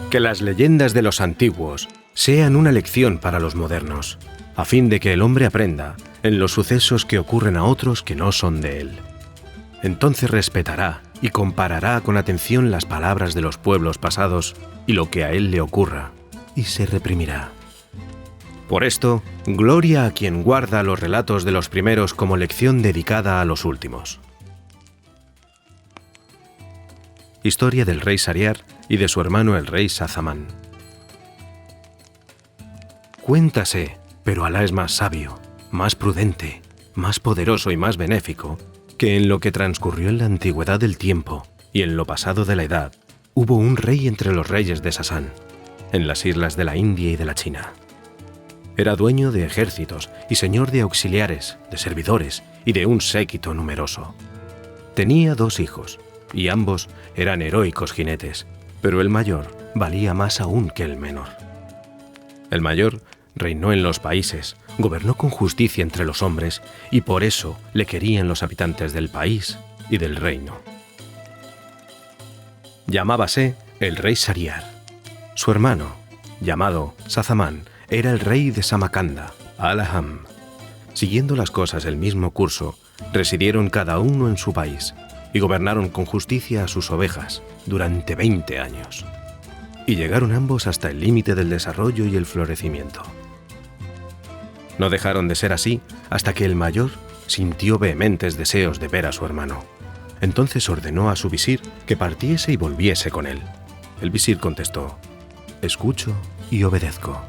Que las leyendas de los antiguos sean una lección para los modernos, a fin de que el hombre aprenda en los sucesos que ocurren a otros que no son de él. Entonces respetará y comparará con atención las palabras de los pueblos pasados y lo que a él le ocurra, y se reprimirá. Por esto, gloria a quien guarda los relatos de los primeros como lección dedicada a los últimos. Historia del rey Sariar y de su hermano el rey Sazamán. Cuéntase, pero Alá es más sabio, más prudente, más poderoso y más benéfico, que en lo que transcurrió en la antigüedad del tiempo y en lo pasado de la edad, hubo un rey entre los reyes de Sasán, en las islas de la India y de la China. Era dueño de ejércitos y señor de auxiliares, de servidores y de un séquito numeroso. Tenía 2 hijos, y ambos eran heroicos jinetes, pero el mayor valía más aún que el menor. El mayor reinó en los países, gobernó con justicia entre los hombres, y por eso le querían los habitantes del país y del reino. Llamábase el rey Sariar. Su hermano, llamado Sazamán, era el rey de Samarcanda, Alaham. Siguiendo las cosas el mismo curso, residieron cada uno en su país y gobernaron con justicia a sus ovejas durante 20 años. Y llegaron ambos hasta el límite del desarrollo y el florecimiento. No dejaron de ser así hasta que el mayor sintió vehementes deseos de ver a su hermano. Entonces ordenó a su visir que partiese y volviese con él. El visir contestó: «Escucho y obedezco».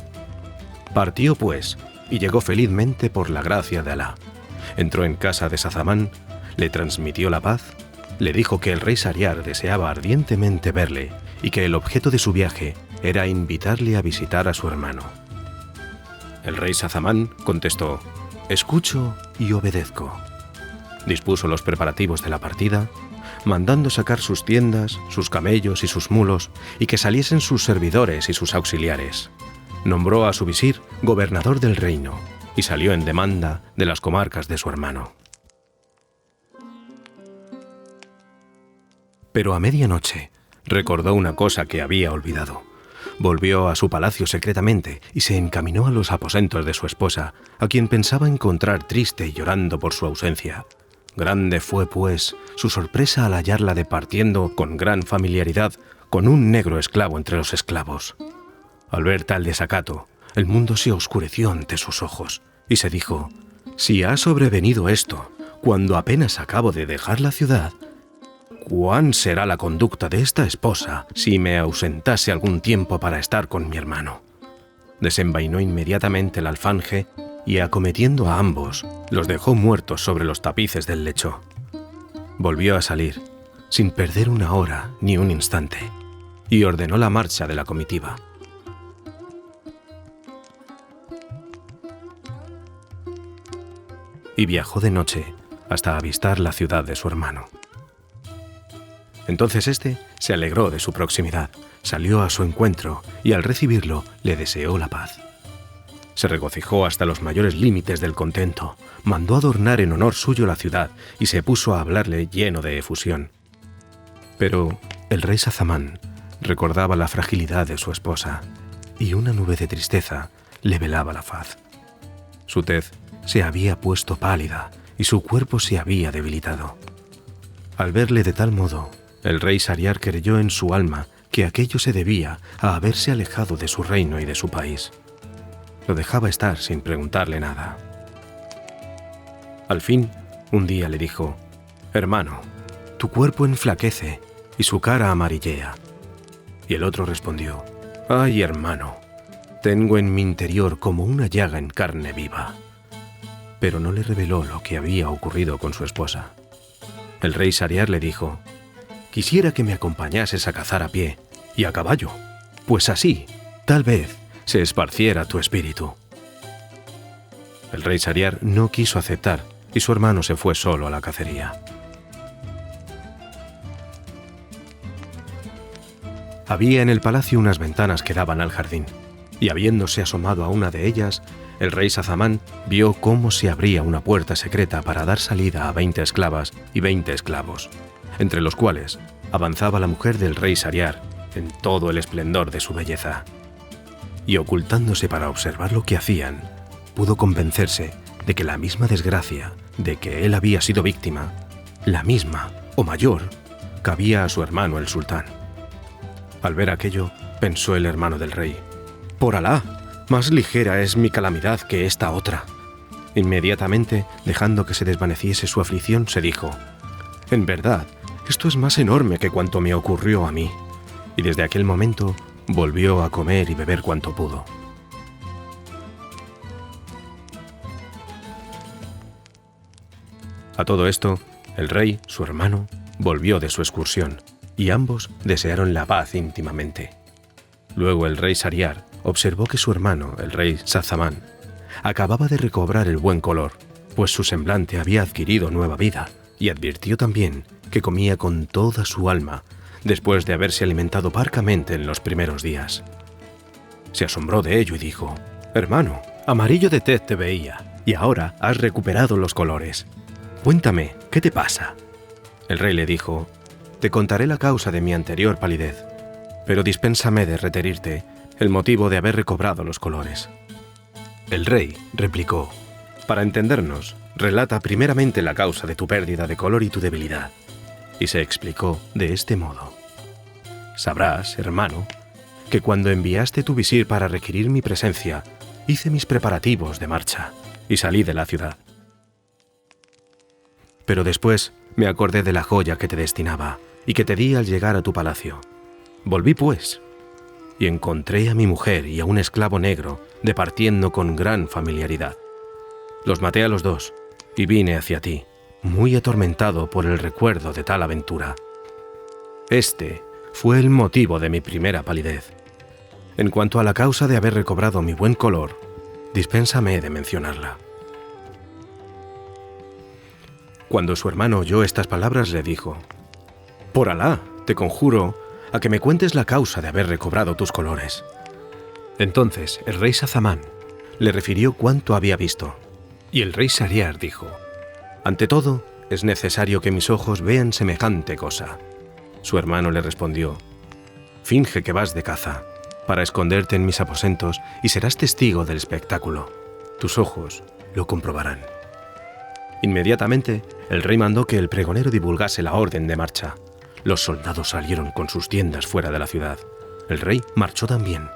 Partió pues, y llegó felizmente por la gracia de Alá. Entró en casa de Sazamán, le transmitió la paz, le dijo que el rey Sariar deseaba ardientemente verle y que el objeto de su viaje era invitarle a visitar a su hermano. El rey Sazamán contestó: «Escucho y obedezco». Dispuso los preparativos de la partida, mandando sacar sus tiendas, sus camellos y sus mulos, y que saliesen sus servidores y sus auxiliares. Nombró a su visir gobernador del reino y salió en demanda de las comarcas de su hermano. Pero a medianoche recordó una cosa que había olvidado. Volvió a su palacio secretamente y se encaminó a los aposentos de su esposa, a quien pensaba encontrar triste y llorando por su ausencia. Grande fue, pues, su sorpresa al hallarla departiendo con gran familiaridad con un negro esclavo entre los esclavos. Al ver tal desacato, el mundo se oscureció ante sus ojos, y se dijo: «Si ha sobrevenido esto, cuando apenas acabo de dejar la ciudad, ¿cuán será la conducta de esta esposa si me ausentase algún tiempo para estar con mi hermano?» Desenvainó inmediatamente el alfanje y, acometiendo a ambos, los dejó muertos sobre los tapices del lecho. Volvió a salir, sin perder una hora ni un instante, y ordenó la marcha de la comitiva. Y viajó de noche hasta avistar la ciudad de su hermano. Entonces éste se alegró de su proximidad, salió a su encuentro y al recibirlo le deseó la paz. Se regocijó hasta los mayores límites del contento, mandó adornar en honor suyo la ciudad y se puso a hablarle lleno de efusión. Pero el rey Sazamán recordaba la fragilidad de su esposa y una nube de tristeza le velaba la faz. Su tez se había puesto pálida y su cuerpo se había debilitado. Al verle de tal modo, el rey Sariar creyó en su alma que aquello se debía a haberse alejado de su reino y de su país. Lo dejaba estar sin preguntarle nada. Al fin, un día le dijo: «Hermano, tu cuerpo enflaquece y su cara amarillea». Y el otro respondió: «Ay, hermano, tengo en mi interior como una llaga en carne viva». Pero no le reveló lo que había ocurrido con su esposa. El rey Sariar le dijo: «Quisiera que me acompañases a cazar a pie y a caballo, pues así, tal vez, se esparciera tu espíritu». El rey Sariar no quiso aceptar y su hermano se fue solo a la cacería. Había en el palacio unas ventanas que daban al jardín, y habiéndose asomado a una de ellas, el rey Sazamán vio cómo se abría una puerta secreta para dar salida a 20 esclavas y 20 esclavos, entre los cuales avanzaba la mujer del rey Sariar en todo el esplendor de su belleza. Y ocultándose para observar lo que hacían, pudo convencerse de que la misma desgracia de que él había sido víctima, la misma, o mayor, cabía a su hermano el sultán. Al ver aquello, pensó el hermano del rey: «Por Alá, más ligera es mi calamidad que esta otra». Inmediatamente, dejando que se desvaneciese su aflicción, se dijo: «En verdad, esto es más enorme que cuanto me ocurrió a mí». Y desde aquel momento volvió a comer y beber cuanto pudo. A todo esto, el rey, su hermano, volvió de su excursión, y ambos desearon la paz íntimamente. Luego el rey Shahriar observó que su hermano, el rey Shahzaman, acababa de recobrar el buen color, pues su semblante había adquirido nueva vida, y advirtió también que comía con toda su alma, después de haberse alimentado parcamente en los primeros días. Se asombró de ello y dijo: «Hermano, amarillo de tez te veía, y ahora has recuperado los colores. Cuéntame, ¿qué te pasa?». El rey le dijo: «Te contaré la causa de mi anterior palidez, pero dispénsame de referirte el motivo de haber recobrado los colores». El rey replicó: «Para entendernos, relata primeramente la causa de tu pérdida de color y tu debilidad». Y se explicó de este modo: «Sabrás, hermano, que cuando enviaste tu visir para requerir mi presencia, hice mis preparativos de marcha y salí de la ciudad. Pero después me acordé de la joya que te destinaba y que te di al llegar a tu palacio. Volví pues, y encontré a mi mujer y a un esclavo negro departiendo con gran familiaridad. Los maté a los dos y vine hacia ti, muy atormentado por el recuerdo de tal aventura. Este fue el motivo de mi primera palidez. En cuanto a la causa de haber recobrado mi buen color, dispénsame de mencionarla». Cuando su hermano oyó estas palabras, le dijo: «Por Alá, te conjuro a que me cuentes la causa de haber recobrado tus colores». Entonces el rey Shahzaman le refirió cuánto había visto, y el rey Shahriar dijo: «Ante todo, es necesario que mis ojos vean semejante cosa». Su hermano le respondió: «Finge que vas de caza, para esconderte en mis aposentos, y serás testigo del espectáculo. Tus ojos lo comprobarán». Inmediatamente, el rey mandó que el pregonero divulgase la orden de marcha. Los soldados salieron con sus tiendas fuera de la ciudad. El rey marchó también.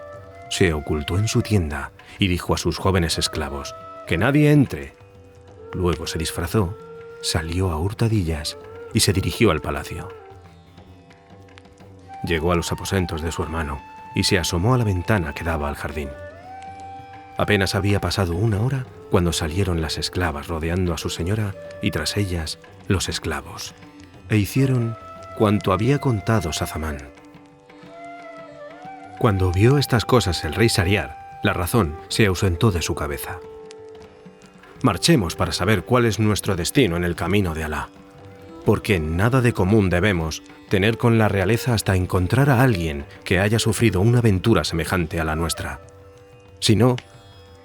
Se ocultó en su tienda y dijo a sus jóvenes esclavos: «Que nadie entre». Luego se disfrazó, salió a hurtadillas y se dirigió al palacio. Llegó a los aposentos de su hermano y se asomó a la ventana que daba al jardín. Apenas había pasado una hora cuando salieron las esclavas rodeando a su señora y tras ellas los esclavos, e hicieron cuanto había contado Shahzaman. Cuando vio estas cosas el rey Shahriar, la razón se ausentó de su cabeza. «Marchemos para saber cuál es nuestro destino en el camino de Alá, porque nada de común debemos tener con la realeza hasta encontrar a alguien que haya sufrido una aventura semejante a la nuestra. Si no,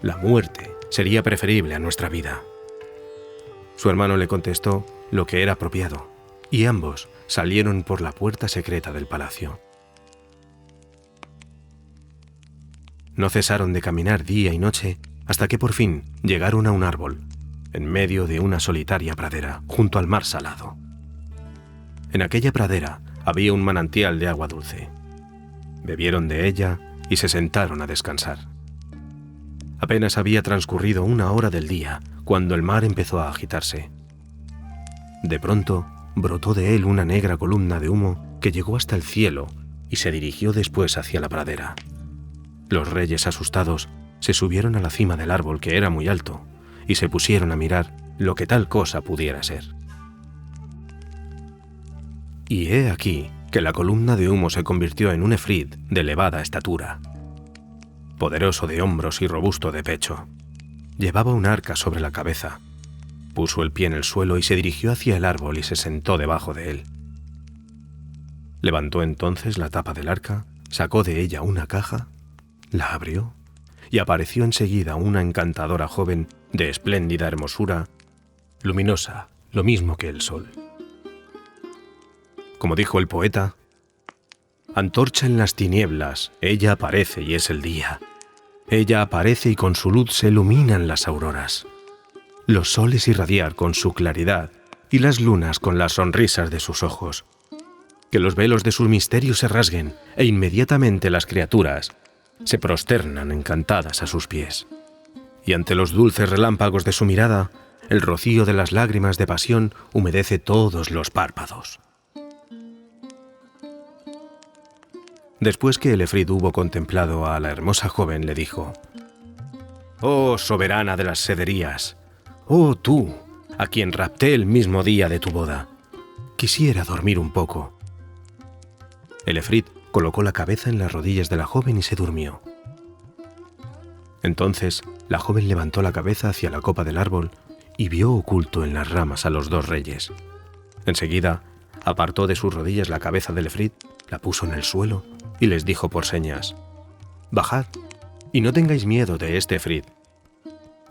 la muerte sería preferible a nuestra vida». Su hermano le contestó lo que era apropiado, y ambos salieron por la puerta secreta del palacio. No cesaron de caminar día y noche hasta que por fin llegaron a un árbol, en medio de una solitaria pradera, junto al mar salado. En aquella pradera había un manantial de agua dulce. Bebieron de ella y se sentaron a descansar. Apenas había transcurrido una hora del día cuando el mar empezó a agitarse. De pronto, brotó de él una negra columna de humo que llegó hasta el cielo y se dirigió después hacia la pradera. Los reyes, asustados, se subieron a la cima del árbol, que era muy alto, y se pusieron a mirar lo que tal cosa pudiera ser. Y he aquí que la columna de humo se convirtió en un efrit de elevada estatura, poderoso de hombros y robusto de pecho. Llevaba un arca sobre la cabeza. Puso el pie en el suelo y se dirigió hacia el árbol y se sentó debajo de él. Levantó entonces la tapa del arca, sacó de ella una caja, la abrió y apareció enseguida una encantadora joven de espléndida hermosura, luminosa, lo mismo que el sol. Como dijo el poeta: Antorcha en las tinieblas, ella aparece y es el día. Ella aparece y con su luz se iluminan las auroras. Los soles irradiar con su claridad y las lunas con las sonrisas de sus ojos. Que los velos de sus misterios se rasguen e inmediatamente las criaturas se prosternan encantadas a sus pies. Y ante los dulces relámpagos de su mirada, el rocío de las lágrimas de pasión humedece todos los párpados. Después que el efrit hubo contemplado a la hermosa joven, le dijo: «Oh soberana de las sederías, oh tú, a quien rapté el mismo día de tu boda, quisiera dormir un poco». El efrit colocó la cabeza en las rodillas de la joven y se durmió. Entonces la joven levantó la cabeza hacia la copa del árbol y vio oculto en las ramas a los dos reyes. Enseguida apartó de sus rodillas la cabeza del efrit, la puso en el suelo y les dijo por señas: «Bajad, y no tengáis miedo de este efrit».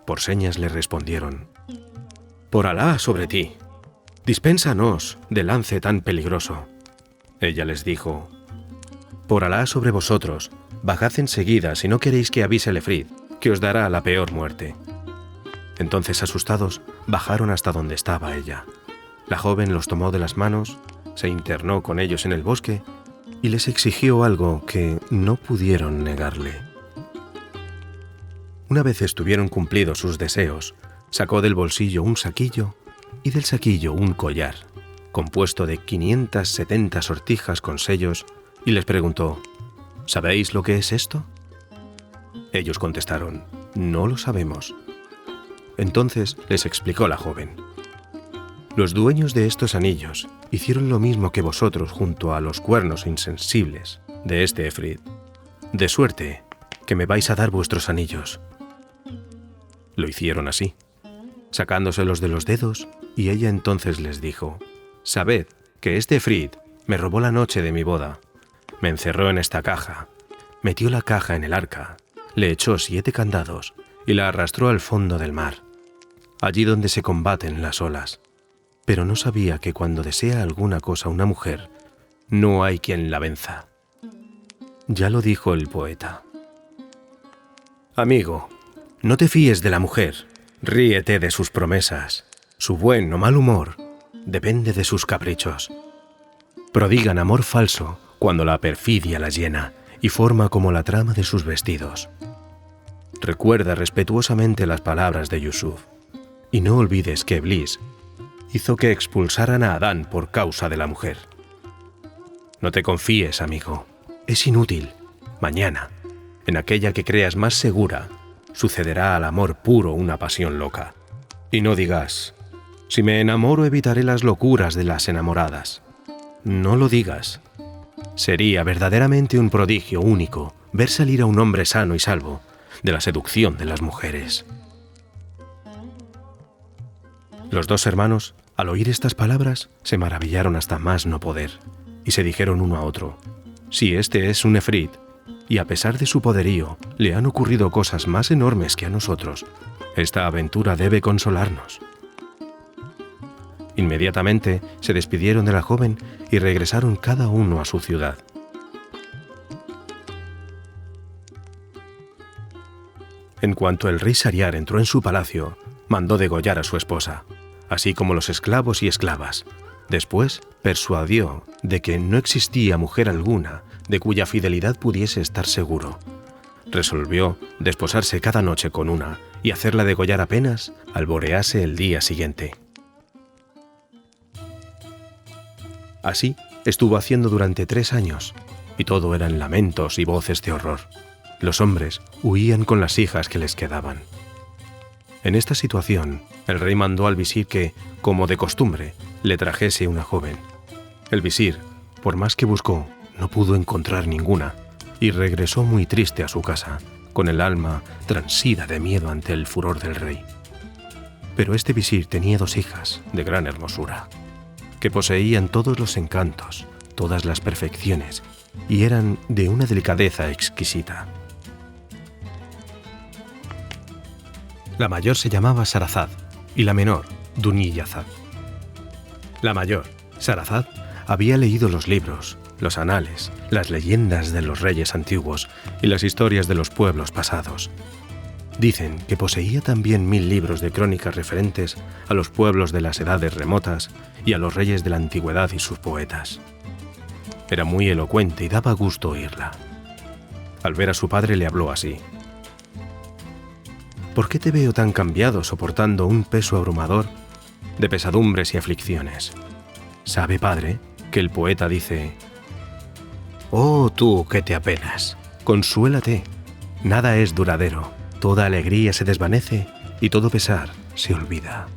Por señas le respondieron: «Por Alá sobre ti, dispénsanos del lance tan peligroso». Ella les dijo: «Por Alá sobre vosotros, bajad enseguida si no queréis que avise el efrit, que os dará la peor muerte». Entonces, asustados, bajaron hasta donde estaba ella. La joven los tomó de las manos, se internó con ellos en el bosque y les exigió algo que no pudieron negarle. Una vez estuvieron cumplidos sus deseos, sacó del bolsillo un saquillo y del saquillo un collar, compuesto de 570 sortijas con sellos, y les preguntó: «¿Sabéis lo que es esto?». Ellos contestaron: «No lo sabemos». Entonces les explicó la joven: «Los dueños de estos anillos hicieron lo mismo que vosotros junto a los cuernos insensibles de este efrit, de suerte que me vais a dar vuestros anillos». Lo hicieron así, sacándoselos de los dedos, y ella entonces les dijo: «Sabed que este efrit me robó la noche de mi boda, me encerró en esta caja, metió la caja en el arca, le echó 7 candados y la arrastró al fondo del mar, allí donde se combaten las olas. Pero no sabía que cuando desea alguna cosa una mujer, no hay quien la venza». Ya lo dijo el poeta: «Amigo, no te fíes de la mujer, ríete de sus promesas. Su buen o mal humor depende de sus caprichos. Prodigan amor falso cuando la perfidia la llena y forma como la trama de sus vestidos. Recuerda respetuosamente las palabras de Yusuf, y no olvides que Iblis hizo que expulsaran a Adán por causa de la mujer. No te confíes, amigo, es inútil. Mañana, en aquella que creas más segura, sucederá al amor puro una pasión loca. Y no digas: si me enamoro evitaré las locuras de las enamoradas. No lo digas. Sería verdaderamente un prodigio único ver salir a un hombre sano y salvo de la seducción de las mujeres». Los dos hermanos, al oír estas palabras, se maravillaron hasta más no poder, y se dijeron uno a otro: «Si este es un efrit, y a pesar de su poderío, le han ocurrido cosas más enormes que a nosotros, esta aventura debe consolarnos». Inmediatamente se despidieron de la joven y regresaron cada uno a su ciudad. En cuanto el rey Shahriar entró en su palacio, mandó degollar a su esposa, así como los esclavos y esclavas. Después persuadió de que no existía mujer alguna de cuya fidelidad pudiese estar seguro. Resolvió desposarse cada noche con una y hacerla degollar apenas alborease el día siguiente. Así estuvo haciendo durante 3 años, y todo eran lamentos y voces de horror. Los hombres huían con las hijas que les quedaban. En esta situación, el rey mandó al visir que, como de costumbre, le trajese una joven. El visir, por más que buscó, no pudo encontrar ninguna, y regresó muy triste a su casa, con el alma transida de miedo ante el furor del rey. Pero este visir tenía 2 hijas de gran hermosura, que poseían todos los encantos, todas las perfecciones, y eran de una delicadeza exquisita. La mayor se llamaba Sarazad y la menor Duniyazad. La mayor, Sarazad, había leído los libros, los anales, las leyendas de los reyes antiguos y las historias de los pueblos pasados. Dicen que poseía también 1000 libros de crónicas referentes a los pueblos de las edades remotas y a los reyes de la antigüedad y sus poetas. Era muy elocuente y daba gusto oírla. Al ver a su padre le habló así: ¿por qué te veo tan cambiado soportando un peso abrumador de pesadumbres y aflicciones? ¿Sabe, padre, que el poeta dice: oh, tú que te apenas, consuélate, nada es duradero, toda alegría se desvanece y todo pesar se olvida?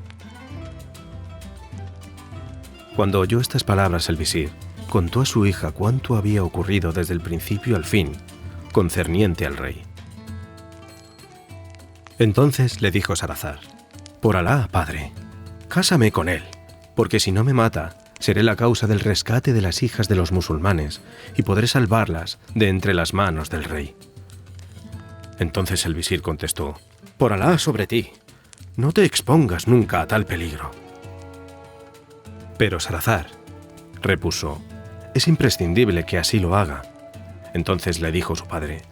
Cuando oyó estas palabras el visir, contó a su hija cuánto había ocurrido desde el principio al fin, concerniente al rey. Entonces le dijo Sarazar: por Alá, padre, cásame con él, porque si no me mata, seré la causa del rescate de las hijas de los musulmanes y podré salvarlas de entre las manos del rey. Entonces el visir contestó: por Alá sobre ti, no te expongas nunca a tal peligro. Pero Sarazar, repuso, es imprescindible que así lo haga. Entonces le dijo su padre: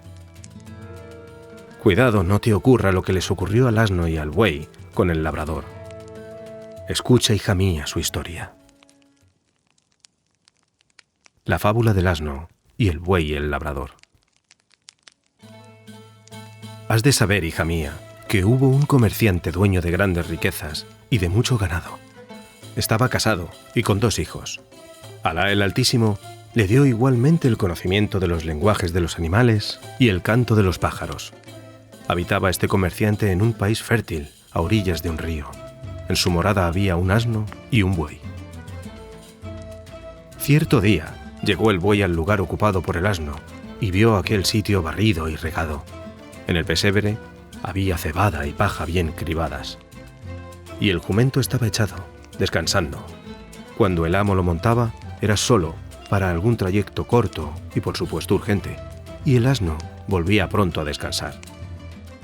cuidado no te ocurra lo que les ocurrió al asno y al buey con el labrador. Escucha, hija mía, su historia. La fábula del asno y el buey y el labrador. Has de saber, hija mía, que hubo un comerciante dueño de grandes riquezas y de mucho ganado. Estaba casado y con 2 hijos. Alá el Altísimo le dio igualmente el conocimiento de los lenguajes de los animales y el canto de los pájaros. Habitaba este comerciante en un país fértil, a orillas de un río. En su morada había un asno y un buey. Cierto día llegó el buey al lugar ocupado por el asno y vio aquel sitio barrido y regado. En el pesebre había cebada y paja bien cribadas. Y el jumento estaba echado, descansando. Cuando el amo lo montaba, era solo para algún trayecto corto y por supuesto urgente, y el asno volvía pronto a descansar.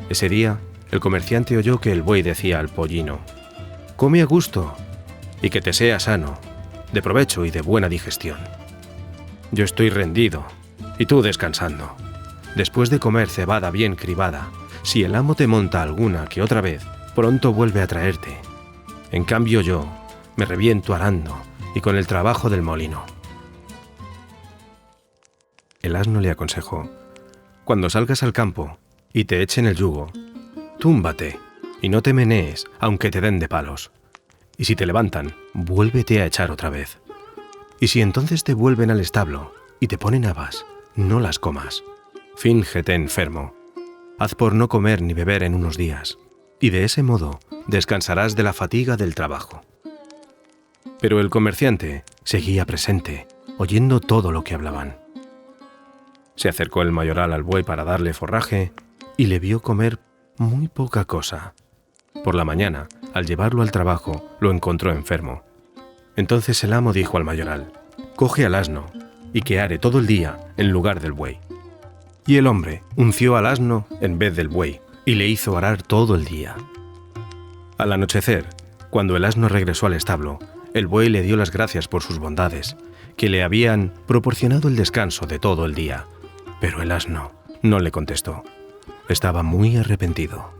Ese día, el comerciante oyó que el buey decía al pollino: come a gusto y que te sea sano, de provecho y de buena digestión. Yo estoy rendido y tú descansando. Después de comer cebada bien cribada, si el amo te monta alguna que otra vez, pronto vuelve a traerte. En cambio yo me reviento arando y con el trabajo del molino. El asno le aconsejó: cuando salgas al campo y te echen el yugo, túmbate y no te menees aunque te den de palos. Y si te levantan, vuélvete a echar otra vez. Y si entonces te vuelven al establo y te ponen habas, no las comas. Fíngete enfermo. Haz por no comer ni beber en unos días, y de ese modo descansarás de la fatiga del trabajo. Pero el comerciante seguía presente, oyendo todo lo que hablaban. Se acercó el mayoral al buey para darle forraje y le vio comer muy poca cosa. Por la mañana, al llevarlo al trabajo, lo encontró enfermo. Entonces el amo dijo al mayoral: coge al asno y que are todo el día en lugar del buey. Y el hombre unció al asno en vez del buey y le hizo arar todo el día. Al anochecer, cuando el asno regresó al establo, el buey le dio las gracias por sus bondades, que le habían proporcionado el descanso de todo el día. Pero el asno no le contestó. Estaba muy arrepentido.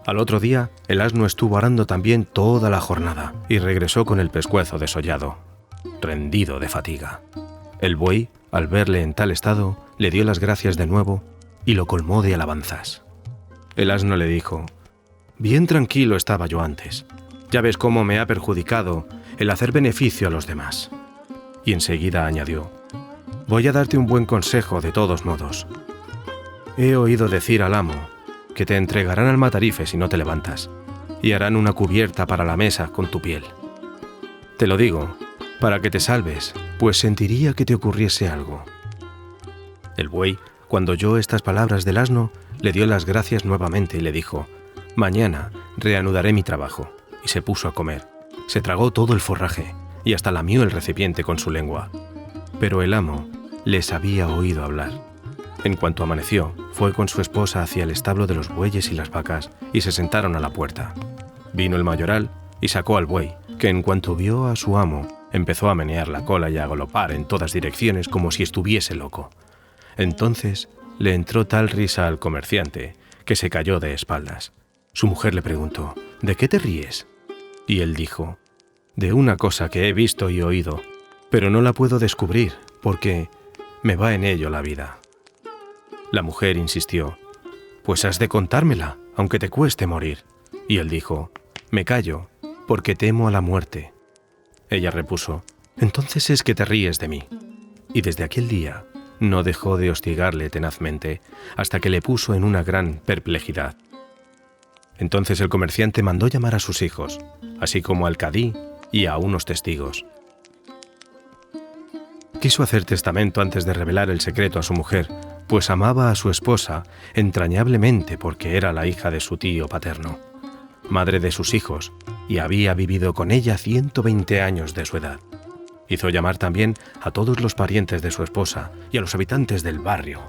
Al otro día, el asno estuvo arando también toda la jornada y regresó con el pescuezo desollado, rendido de fatiga. El buey, al verle en tal estado, le dio las gracias de nuevo y lo colmó de alabanzas. El asno le dijo: bien tranquilo estaba yo antes. Ya ves cómo me ha perjudicado el hacer beneficio a los demás. Y enseguida añadió: voy a darte un buen consejo de todos modos. He oído decir al amo que te entregarán al matarife si no te levantas, y harán una cubierta para la mesa con tu piel. Te lo digo para que te salves, pues sentiría que te ocurriese algo. El buey, cuando oyó estas palabras del asno, le dio las gracias nuevamente y le dijo: mañana reanudaré mi trabajo. Y se puso a comer. Se tragó todo el forraje y hasta lamió el recipiente con su lengua. Pero el amo les había oído hablar. En cuanto amaneció, fue con su esposa hacia el establo de los bueyes y las vacas y se sentaron a la puerta. Vino el mayoral y sacó al buey, que en cuanto vio a su amo, empezó a menear la cola y a galopar en todas direcciones como si estuviese loco. Entonces le entró tal risa al comerciante que se cayó de espaldas. Su mujer le preguntó: «¿De qué te ríes?». Y él dijo: «De una cosa que he visto y oído, pero no la puedo descubrir porque me va en ello la vida». La mujer insistió: «Pues has de contármela, aunque te cueste morir». Y él dijo: «Me callo, porque temo a la muerte». Ella repuso: «Entonces es que te ríes de mí». Y desde aquel día no dejó de hostigarle tenazmente hasta que le puso en una gran perplejidad. Entonces el comerciante mandó llamar a sus hijos, así como al cadí y a unos testigos. Quiso hacer testamento antes de revelar el secreto a su mujer, pues amaba a su esposa entrañablemente porque era la hija de su tío paterno, madre de sus hijos, y había vivido con ella 120 años de su edad. Hizo llamar también a todos los parientes de su esposa y a los habitantes del barrio,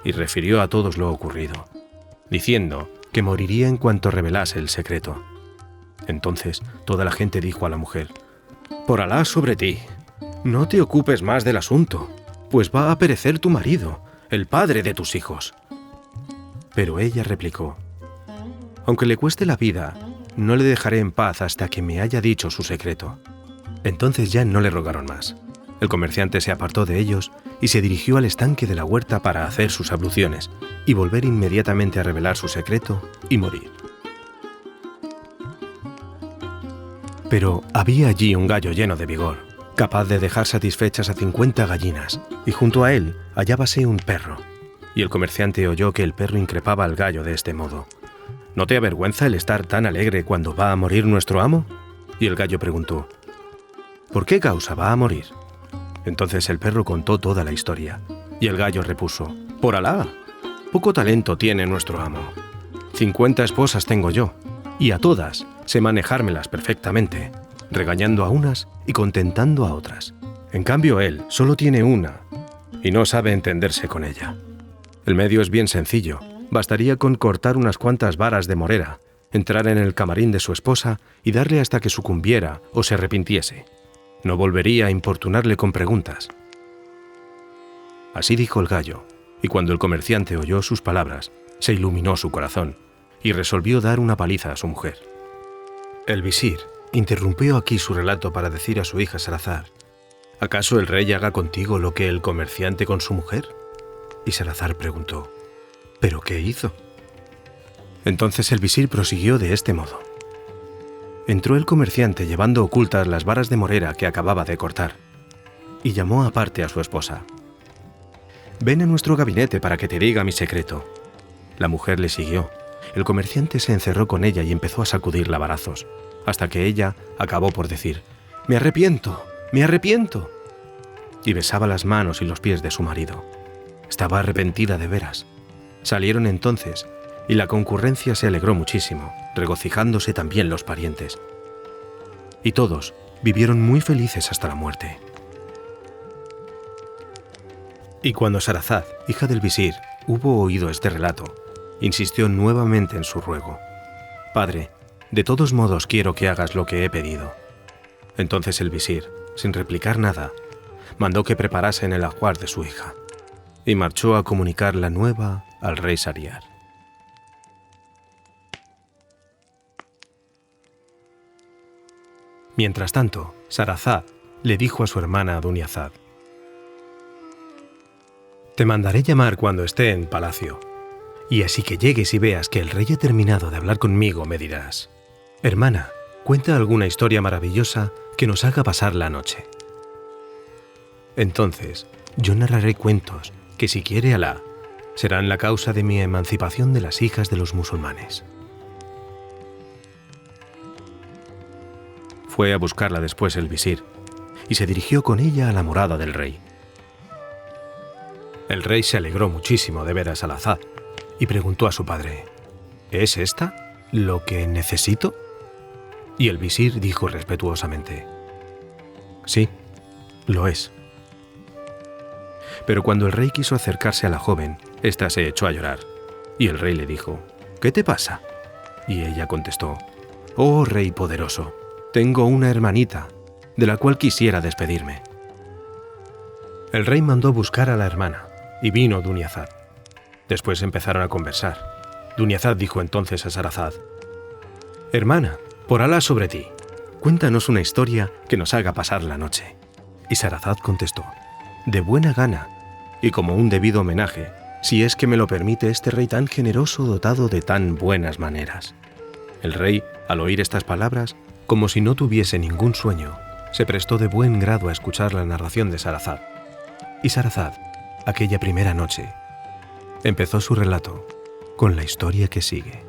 y refirió a todos lo ocurrido, diciendo que moriría en cuanto revelase el secreto. Entonces toda la gente dijo a la mujer: «Por Alá sobre ti, no te ocupes más del asunto, pues va a perecer tu marido, el padre de tus hijos». Pero ella replicó: «Aunque le cueste la vida, no le dejaré en paz hasta que me haya dicho su secreto». Entonces ya no le rogaron más. El comerciante se apartó de ellos y se dirigió al estanque de la huerta para hacer sus abluciones y volver inmediatamente a revelar su secreto y morir. Pero había allí un gallo lleno de vigor, capaz de dejar satisfechas a 50 gallinas, y junto a él hallábase un perro. Y el comerciante oyó que el perro increpaba al gallo de este modo: «¿No te avergüenza el estar tan alegre cuando va a morir nuestro amo?». Y el gallo preguntó: «¿Por qué causa va a morir?». Entonces el perro contó toda la historia, y el gallo repuso: «Por Alá, poco talento tiene nuestro amo. 50 esposas tengo yo, y a todas sé manejármelas perfectamente, regañando a unas y contentando a otras. En cambio él solo tiene una, y no sabe entenderse con ella. El medio es bien sencillo, bastaría con cortar unas cuantas varas de morera, entrar en el camarín de su esposa y darle hasta que sucumbiera o se arrepintiese. No volvería a importunarle con preguntas». Así dijo el gallo, y cuando el comerciante oyó sus palabras, se iluminó su corazón, y resolvió dar una paliza a su mujer. El visir interrumpió aquí su relato para decir a su hija Sarazar: «¿Acaso el rey haga contigo lo que el comerciante con su mujer?». Y Sarazar preguntó: «¿Pero qué hizo?». Entonces el visir prosiguió de este modo: «Entró el comerciante llevando ocultas las varas de morera que acababa de cortar, y llamó aparte a su esposa: «Ven a nuestro gabinete para que te diga mi secreto». La mujer le siguió. El comerciante se encerró con ella y empezó a sacudirla a varazos, hasta que ella acabó por decir: «Me arrepiento, me arrepiento». Y besaba las manos y los pies de su marido. Estaba arrepentida de veras. Salieron entonces, y la concurrencia se alegró muchísimo, regocijándose también los parientes. Y todos vivieron muy felices hasta la muerte. Y cuando Sarazad, hija del visir, hubo oído este relato, insistió nuevamente en su ruego: «Padre, de todos modos quiero que hagas lo que he pedido». Entonces el visir, sin replicar nada, mandó que preparasen el ajuar de su hija, y marchó a comunicar la nueva al rey Sariar. Mientras tanto, Sarazad le dijo a su hermana Duniazad: «Te mandaré llamar cuando esté en palacio, y así que llegues y veas que el rey ha terminado de hablar conmigo, me dirás: hermana, cuenta alguna historia maravillosa que nos haga pasar la noche. Entonces yo narraré cuentos que, si quiere Alá, serán la causa de mi emancipación de las hijas de los musulmanes». Fue a buscarla después el visir, y se dirigió con ella a la morada del rey. El rey se alegró muchísimo de ver a Sarazad, y preguntó a su padre: «¿Es esta lo que necesito?». Y el visir dijo respetuosamente: «Sí, lo es». Pero cuando el rey quiso acercarse a la joven, ésta se echó a llorar, y el rey le dijo: «¿Qué te pasa?». Y ella contestó: «Oh rey poderoso, tengo una hermanita, de la cual quisiera despedirme. El rey mandó buscar a la hermana, y vino Duniazad. Después empezaron a conversar. Duniazad dijo entonces a Sarazad: «Hermana, por Alá sobre ti, cuéntanos una historia que nos haga pasar la noche». Y Sarazad contestó: «De buena gana, y como un debido homenaje, si es que me lo permite este rey tan generoso dotado de tan buenas maneras». El rey, al oír estas palabras, como si no tuviese ningún sueño, se prestó de buen grado a escuchar la narración de Sarazad. Y Sarazad, aquella primera noche, empezó su relato con la historia que sigue.